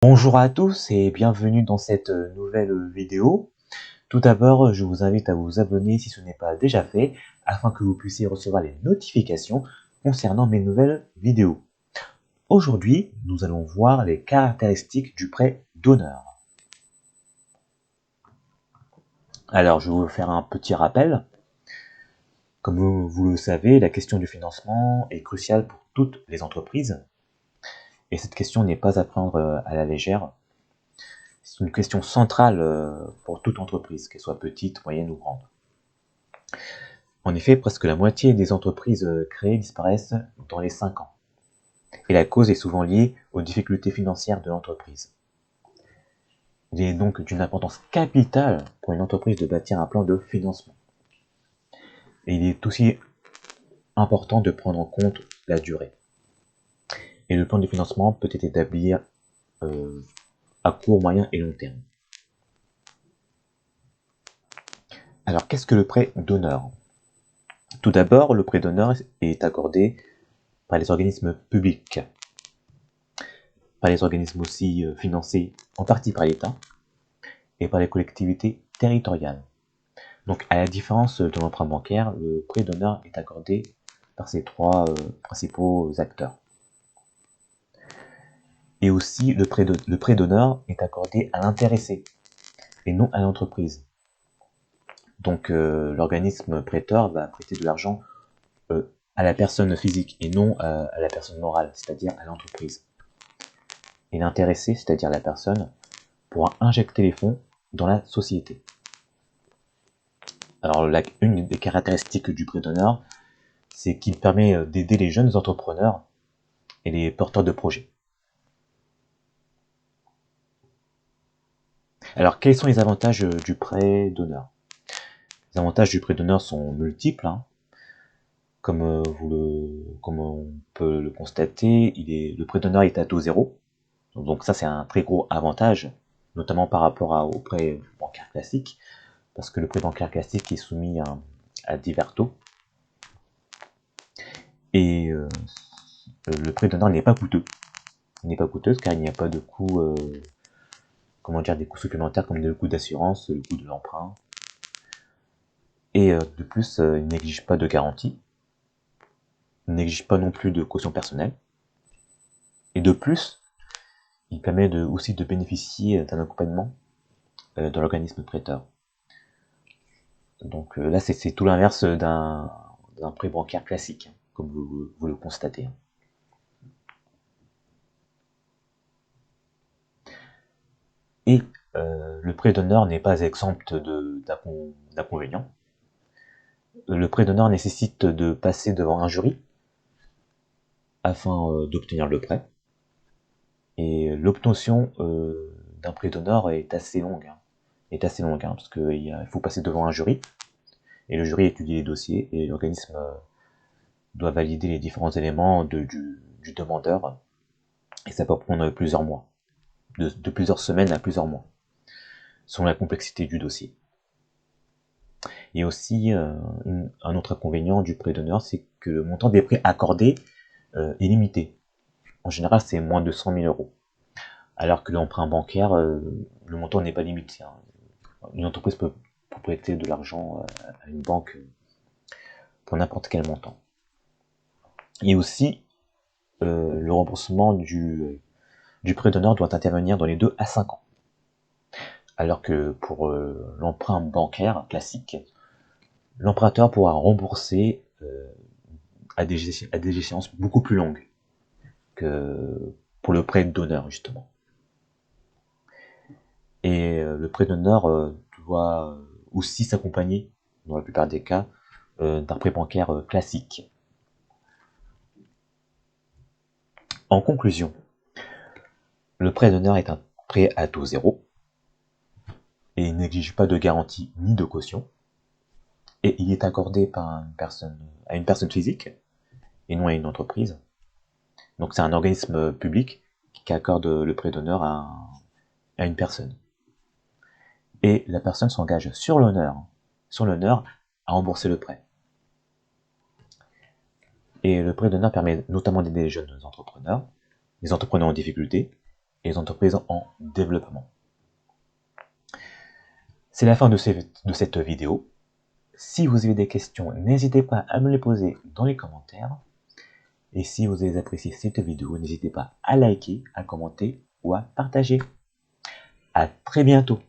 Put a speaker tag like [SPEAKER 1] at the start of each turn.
[SPEAKER 1] Bonjour à tous et bienvenue dans cette nouvelle vidéo. Tout d'abord, je vous invite à vous abonner si ce n'est pas déjà fait, afin que vous puissiez recevoir les notifications concernant mes nouvelles vidéos. Aujourd'hui, nous allons voir les caractéristiques du prêt donneur. Alors, je vais vous faire un petit rappel. Comme vous le savez, la question du financement est cruciale pour toutes les entreprises. Et cette question n'est pas à prendre à la légère. C'est une question centrale pour toute entreprise, qu'elle soit petite, moyenne ou grande. En effet, presque la moitié des entreprises créées disparaissent dans les 5 ans. Et la cause est souvent liée aux difficultés financières de l'entreprise. Il est donc d'une importance capitale pour une entreprise de bâtir un plan de financement. Et il est aussi important de prendre en compte la durée. Et le plan de financement peut être établi à court, moyen et long terme. Alors, qu'est-ce que le prêt donneur? Tout d'abord, le prêt donneur est accordé par les organismes publics, par les organismes aussi financés en partie par l'État et par les collectivités territoriales. Donc, à la différence de l'emprunt bancaire, le prêt donneur est accordé par ces trois principaux acteurs. Et aussi, le prêt donneur est accordé à l'intéressé et non à l'entreprise. Donc, l'organisme prêteur va prêter de l'argent à la personne physique et non à la personne morale, c'est-à-dire à l'entreprise. Et l'intéressé, c'est-à-dire la personne, pourra injecter les fonds dans la société. Alors, une des caractéristiques du prêt donneur, c'est qu'il permet d'aider les jeunes entrepreneurs et les porteurs de projets. Alors, quels sont les avantages du prêt donneur? Les avantages du prêt donneur sont multiples, hein. Comme on peut le constater, le prêt donneur est à taux zéro. Donc ça, c'est un très gros avantage, notamment par rapport au prêt bancaire classique, parce que le prêt bancaire classique est soumis à divers taux. Et le prêt donneur n'est pas coûteux. Il n'est pas coûteux car il n'y a pas de coût, des coûts supplémentaires comme le coût d'assurance, le coût de l'emprunt. Et de plus, il n'exige pas de garantie. Il n'exige pas non plus de caution personnelle. Et de plus, il permet aussi de bénéficier d'un accompagnement de l'organisme prêteur. Donc là, c'est tout l'inverse d'un prêt bancaire classique, comme vous le constatez. Et le prêt donneur n'est pas exempt d'inconvénients. Le prêt donneur nécessite de passer devant un jury afin d'obtenir le prêt. Et l'obtention d'un prêt donneur est assez longue, parce qu'il faut passer devant un jury, et le jury étudie les dossiers, et l'organisme doit valider les différents éléments du demandeur, et ça peut prendre plusieurs mois, de plusieurs semaines à plusieurs mois, selon la complexité du dossier. Il y a aussi un autre inconvénient du prêt donneur, c'est que le montant des prêts accordés est limité. En général, c'est moins de 100 000 euros. Alors que l'emprunt bancaire, le montant n'est pas limité. Hein. Une entreprise peut prêter de l'argent à une banque pour n'importe quel montant. Et aussi, le remboursement du prêt donneur doit intervenir dans les 2 à 5 ans. Alors que pour l'emprunt bancaire classique, l'emprunteur pourra rembourser à des échéances beaucoup plus longues que pour le prêt donneur, justement. Et le prêt donneur doit aussi s'accompagner, dans la plupart des cas, d'un prêt bancaire classique. En conclusion, le prêt donneur est un prêt à taux zéro et il n'exige pas de garantie ni de caution. Et il est accordé par à une personne physique et non à une entreprise. Donc c'est un organisme public qui accorde le prêt donneur à une personne. Et la personne s'engage sur l'honneur à rembourser le prêt. Et le prêt donneur permet notamment d'aider les jeunes entrepreneurs, les entrepreneurs en difficulté, et les entreprises en développement. C'est la fin de cette vidéo. Si vous avez des questions, n'hésitez pas à me les poser dans les commentaires. Et si vous avez apprécié cette vidéo, n'hésitez pas à liker, à commenter ou à partager. À très bientôt.